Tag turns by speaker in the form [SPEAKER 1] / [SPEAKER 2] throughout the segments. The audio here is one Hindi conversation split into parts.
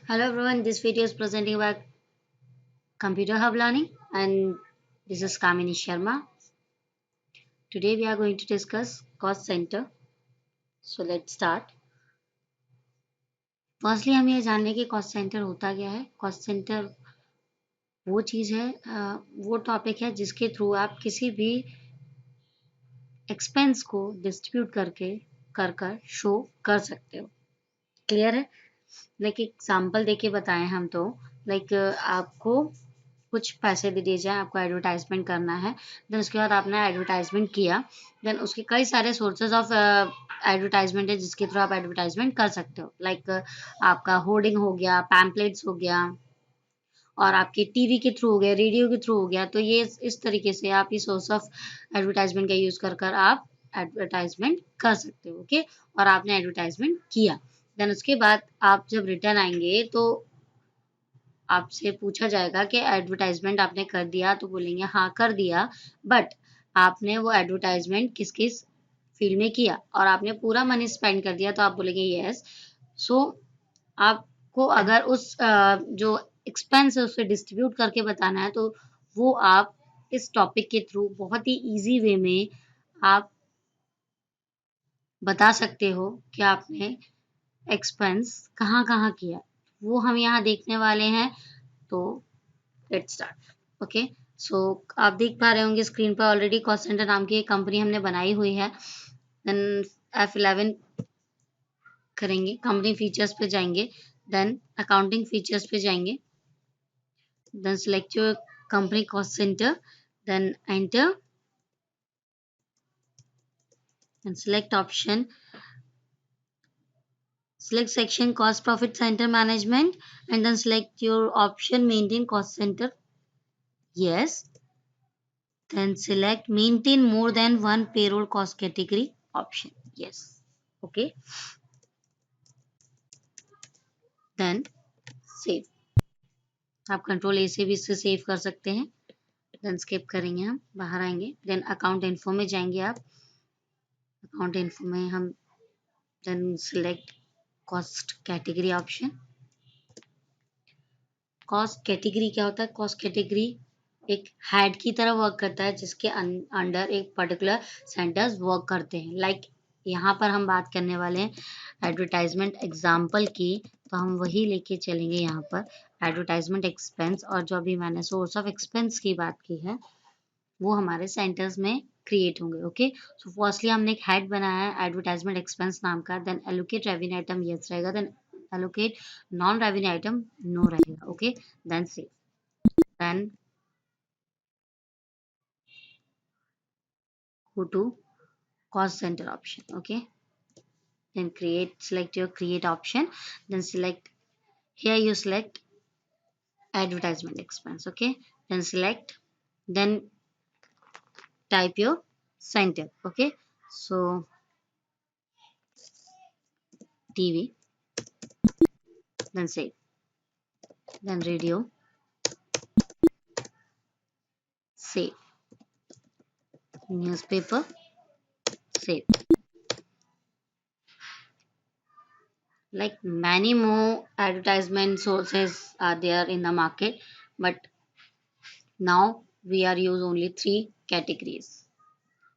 [SPEAKER 1] Hello everyone, this video is presenting by Computer Hub Learning and this is Kamini Sharma. Today we are going to discuss cost center. So let's start. Firstly हम ये जान लें कि कॉस्ट सेंटर होता क्या है। कॉस्ट सेंटर वो चीज़ है, वो टॉपिक है जिसके थ्रू आप किसी भी एक्सपेंस को डिस्ट्रीब्यूट करके कर शो कर सकते हो। क्लियर है? लाइक एग्जाम्पल देके बताएं हम तो लाइक आपको कुछ पैसे दे दिए जाए, आपको एडवर्टाइजमेंट करना है, देन उसके बाद आपने एडवर्टाइजमेंट किया, देन उसके कई सारे सोर्सेज ऑफ एडवर्टाइजमेंट है जिसके थ्रू आप एडवर्टाइजमेंट कर सकते हो। लाइक आपका होर्डिंग हो गया, पैम्पलेट्स हो गया और आपके टीवी के थ्रू हो गया, रेडियो के थ्रू हो गया। तो ये इस तरीके से आप ये सोर्स ऑफ एडवर्टाइजमेंट का यूज कर आप एडवर्टाइजमेंट कर सकते हो। ओके, और आपने एडवर्टाइजमेंट किया, देन उसके बाद आप जब रिटर्न आएंगे तो आपसे पूछा जाएगा कि एडवर्टाइजमेंट आपने कर दिया, तो बोलेंगे हाँ कर दिया, बट आपने वो एडवर्टाइजमेंट किस किस फील्ड में किया और आपने पूरा मनी स्पेंड कर दिया, तो आप बोलेंगे यस। सो आपको अगर उस जो एक्सपेंस है उसे डिस्ट्रीब्यूट करके बताना है, तो वो आप इस टॉपिक के थ्रू बहुत ही इजी वे में आप बता सकते हो कि आपने एक्सपेंस कहाँ-कहाँ किया। वो हम यहाँ देखने वाले हैं। तो लेट्स स्टार्ट। ओके, सो आप देख पा रहे होंगे स्क्रीन पर ऑलरेडी कॉस्ट सेंटर नाम की एक कंपनी हमने बनाई हुई है। देन F11 करेंगे, कंपनी फीचर्स पे जाएंगे, देन अकाउंटिंग फीचर्स पे जाएंगे, then select your company cost centre, then enter and select option, select section cost profit center management and then select your option maintain cost center. Yes, then select maintain more than one payroll cost category option. Yes. Okay. Then save. आप कंट्रोल ए से भी इसे सेव कर सकते हैं। देन स्किप करेंगे, हम बाहर आएंगे, देन अकाउंट इन्फो में जाएंगे आप। अकाउंट इन्फो में हम then select cost category option. Cost category क्या होता है? कॉस्ट कैटेगरी एक हेड की तरह वर्क करता है जिसके अंडर एक पर्टिकुलर सेंटर्स वर्क करते हैं। लाइक यहाँ पर हम बात करने वाले हैं एडवर्टाइजमेंट एग्जाम्पल की, तो हम वही लेके चलेंगे यहाँ पर एडवर्टाइजमेंट एक्सपेंस, और जो अभी मैंने सोर्स ऑफ एक्सपेंस की बात की है वो हमारे सेंटर्स में क्रिएट होंगे। ओके, सो फर्स्टली हमने एक हेड बनाया है एडवर्टाइजमेंट एक्सपेंस नाम का, then allocate revenue item yes रहेगा, then allocate non revenue item no रहेगा। Okay, then save, then go to cost center option. Okay, then create, select your create option, then select, here you select advertisement expense. Okay, then select, then type your center. Okay, so TV, then save, then radio, save, newspaper, save. Like many more advertisement sources are there in the market, but now we are use only three categories.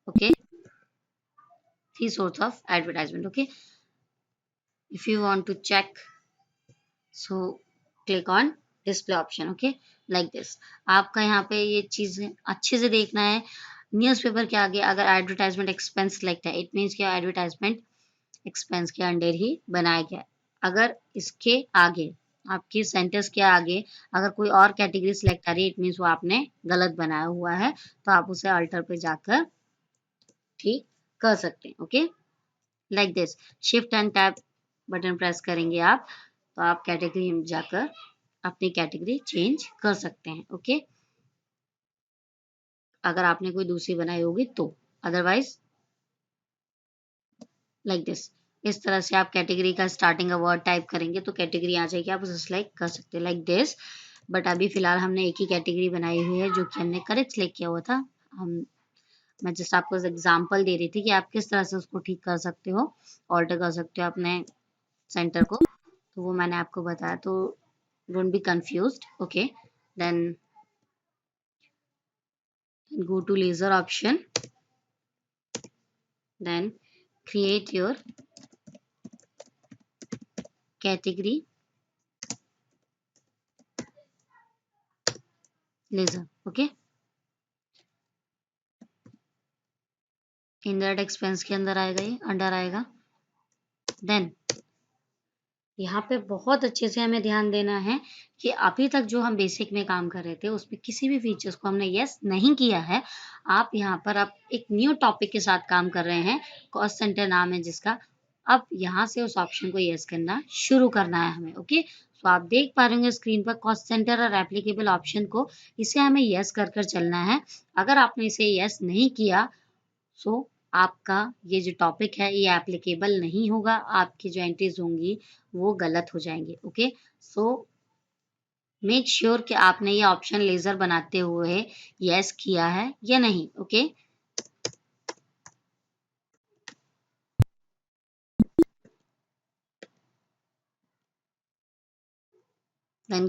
[SPEAKER 1] Okay, three sorts of advertisement. Okay, if you want to check, so click on display option. Okay, like this, आपका यहाँ पे ये चीजें अच्छे से देखना है। न्यूज़पेपर के आगे अगर एडवर्टाइजमेंट एक्सपेंस सिलेक्ट है, इट मीन्स क्या एडवर्टाइजमेंट एक्सपेंस के अंडर ही बनाया गया है। अगर इसके आगे आपके सेंटर्स के आगे अगर कोई और कैटेगरी सिलेक्ट आ रही है, इट मीन्स वो आपने गलत बनाया हुआ है, तो आप उसे अल्टर पे जाकर ठीक कर सकते हैं। Okay, like this, shift and tab button press करेंगे आप, तो आप कैटेगरी में जाकर अपनी कैटेगरी चेंज कर सकते हैं। ओके, अगर आपने कोई दूसरी बनाई होगी तो, अदरवाइज लाइक दिस, इस तरह से आप कैटेगरी का स्टार्टिंग का वर्ड टाइप करेंगे तो कैटेगरी आ जाएगी, आप उसे सिलेक्ट कर सकते हैं लाइक दिस। बट अभी फिलहाल हमने एक ही कैटेगरी बनाई हुई है जो कि हमने करेक्ट सिलेक्ट किया हुआ था। हम मैं जस्ट आपको एग्जांपल दे रही थी कि आप किस तरह से उसको ठीक कर सकते हो, ऑल्टर कर सकते हो अपने सेंटर को। तो वो मैंने आपको बताया, तो don't be confused. Okay, then go to laser option, then create your category laser. Okay, indirect expense के अंदर आएगा, ये अंडर आएगा। देन यहाँ पे बहुत अच्छे से हमें ध्यान देना है कि अभी तक जो हम बेसिक में काम कर रहे थे उसमें किसी भी फीचर्स को हमने यस नहीं किया है। आप यहाँ पर आप एक न्यू टॉपिक के साथ काम कर रहे हैं, कॉस्ट सेंटर नाम है जिसका। अब यहाँ से उस ऑप्शन को यस करना शुरू करना है हमें। ओके, तो आप देख पा रहे होंगे स्क्रीन पर कॉस्ट सेंटर और एप्लीकेबल ऑप्शन को, इसे हमें यस कर कर चलना है। अगर आपने इसे यस नहीं किया सो आपका ये जो टॉपिक है ये एप्लीकेबल नहीं होगा, आपकी जो एंट्रीज होंगी वो गलत हो जाएंगे। ओके, सो मेक श्योर कि आपने ये ऑप्शन लेजर बनाते हुए यस किया है या नहीं। Okay, then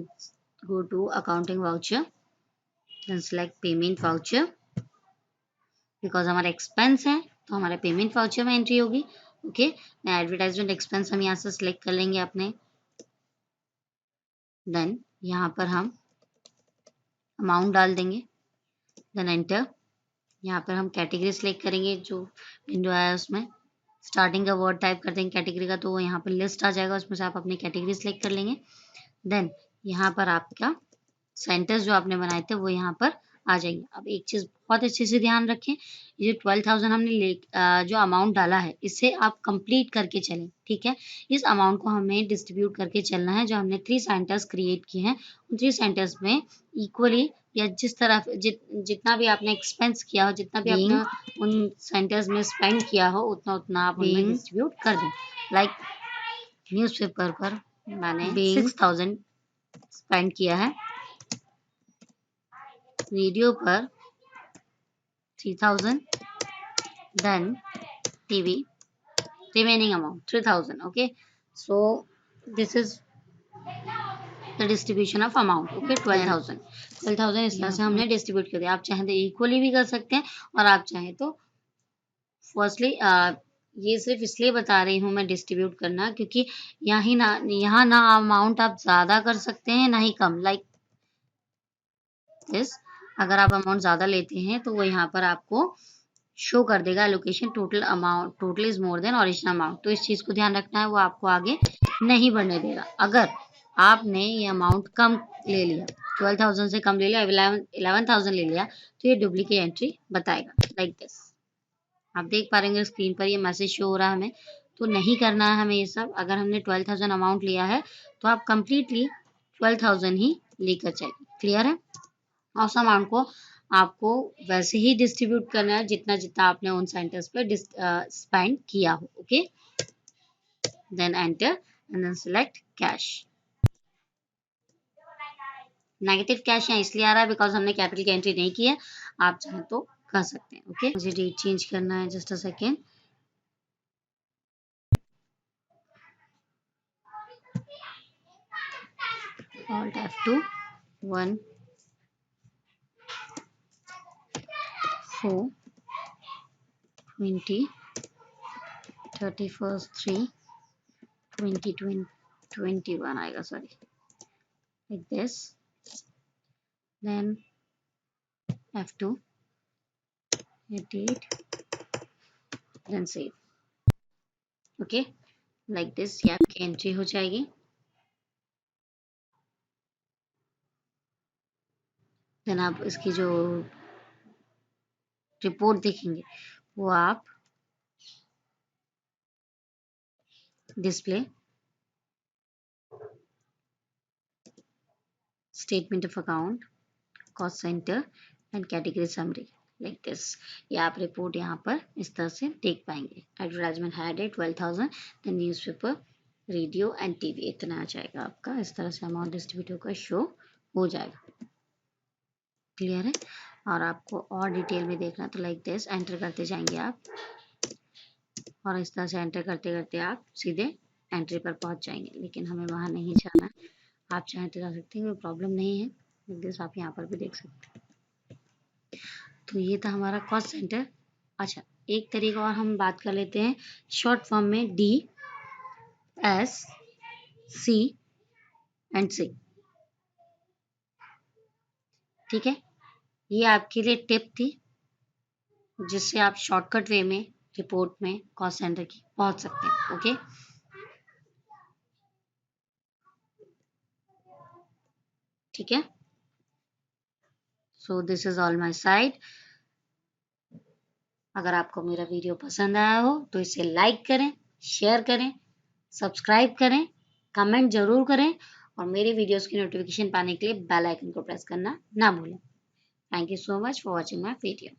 [SPEAKER 1] go to accounting voucher, then select payment voucher. Because हमारा एक्सपेंस है तो हमारे पेमेंट वाउचर में एंट्री होगी। ओके, एडवर्टाइजमेंट एक्सपेंस हम यहाँ से सिलेक्ट कर लेंगे अपने। देन यहाँ पर हम अमाउंट डाल देंगे, देन एंटर। यहाँ पर हम कैटेगरी सिलेक्ट करेंगे, जो विंडो आया उसमें स्टार्टिंग का वर्ड टाइप कर देंगे कैटेगरी का, तो वो यहाँ पर लिस्ट आ जाएगा, उसमें से आप अपनी कैटेगरी सिलेक्ट कर लेंगे। देन यहाँ पर आपका सेंटर्स जो आपने बनाए थे वो यहाँ पर आ जाएंगे। अब एक चीज़ बहुत अच्छे से ध्यान रखें, ये जो 12,000 हमने जो अमाउंट डाला है इसे आप कंप्लीट करके चलें। ठीक है, इस अमाउंट को हमें डिस्ट्रीब्यूट करके चलना है। जो हमने 3 सेंटर्स क्रिएट किए हैं उन 3 सेंटर्स में इक्वली, या जिस तरह जितना भी आपने एक्सपेंस किया हो, जितना भी आपने उन सेंटर्स में स्पेंड किया हो उतना उतना आप उनमें डिस्ट्रीब्यूट कर दें। लाइक न्यूज़पेपर पर मैंने 6,000 स्पेंड किया है, रेडियो पर 3,000, then TV remaining amount 3,000. Okay, so this is the distribution of amount. Okay, 12,000 इस तरह से हमने डिस्ट्रीब्यूट कर दिया। आप चाहें तो इक्वली भी कर सकते हैं और आप चाहें तो फर्स्टली ये सिर्फ इसलिए बता रही हूँ मैं डिस्ट्रीब्यूट करना, क्योंकि यहाँ ना अमाउंट आप ज्यादा कर सकते हैं ना ही कम। लाइक दिस, अगर आप अमाउंट ज्यादा लेते हैं तो वो यहाँ पर आपको शो कर देगा allocation total amount, total is more than original amount. तो इस चीज को ध्यान रखना है, वो आपको आगे नहीं बढ़ने देगा। अगर आपने ये अमाउंट कम ले लिया, 12,000 से कम ले लिया, 11,000 ले लिया, तो ये डुप्लीकेट एंट्री बताएगा। लाइक दिस, आप देख पा रहे हैं स्क्रीन पर ये मैसेज शो हो रहा है हमें। तो नहीं करना है हमें ये सब। अगर हमने 12,000 अमाउंट लिया है तो आप कंप्लीटली 12,000 ही लेकर चलिए। क्लियर है? और उस अमाउंट को आपको वैसे ही डिस्ट्रीब्यूट करना है जितना जितना आपने उन सेंटर्स पे स्पेंड किया हो। Okay, then enter and then select cash. Negative cash यहाँ इसलिए आ रहा है बिकॉज हमने कैपिटल की एंट्री नहीं की है। आप चाहें तो कर सकते हैं। ओके, मुझे डेट चेंज करना है, just a second. Alt F2 1 4 20 31st 3 2021 आएगा, sorry, like this, then F2 edit, then save। Okay, like this ये आपकी एंट्री हो जाएगी। देन आप इसकी जो रिपोर्ट देखेंगे वो आप display statement of account, cost centre and category summary, like this, ये आप रिपोर्ट यहाँ पर इस तरह से देख पाएंगे। एडवर्टाइजमेंट हायर है 12,000, the newspaper, radio and TV, इतना आ जाएगा आपका। इस तरह से अमाउंट डिस्ट्रीब्यूट होकर शो हो जाएगा। क्लियर है? और आपको और डिटेल में देखना है तो लाइक दिस एंटर करते जाएंगे आप, और इस तरह से एंटर करते करते आप सीधे एंट्री पर पहुंच जाएंगे, लेकिन हमें वहां नहीं जाना है। आप चाहें तो जा सकते हैं, कोई प्रॉब्लम नहीं है। दिस आप यहाँ पर भी देख सकते हैं। तो ये था हमारा कॉस्ट सेंटर। अच्छा, एक तरीका और हम बात कर लेते हैं शॉर्ट फॉर्म में डी, एस, सी एंड सी। ठीक है, ये आपके लिए टिप थी जिससे आप शॉर्टकट वे में रिपोर्ट में कॉस्ट सेंटर की पहुंच सकते हैं। ओके, ठीक है। So this is all my side. अगर आपको मेरा वीडियो पसंद आया हो तो इसे लाइक करें, शेयर करें, सब्सक्राइब करें, कमेंट जरूर करें और मेरे वीडियोस की नोटिफिकेशन पाने के लिए बेल आइकन को प्रेस करना ना भूलें। Thank you so much for watching my video.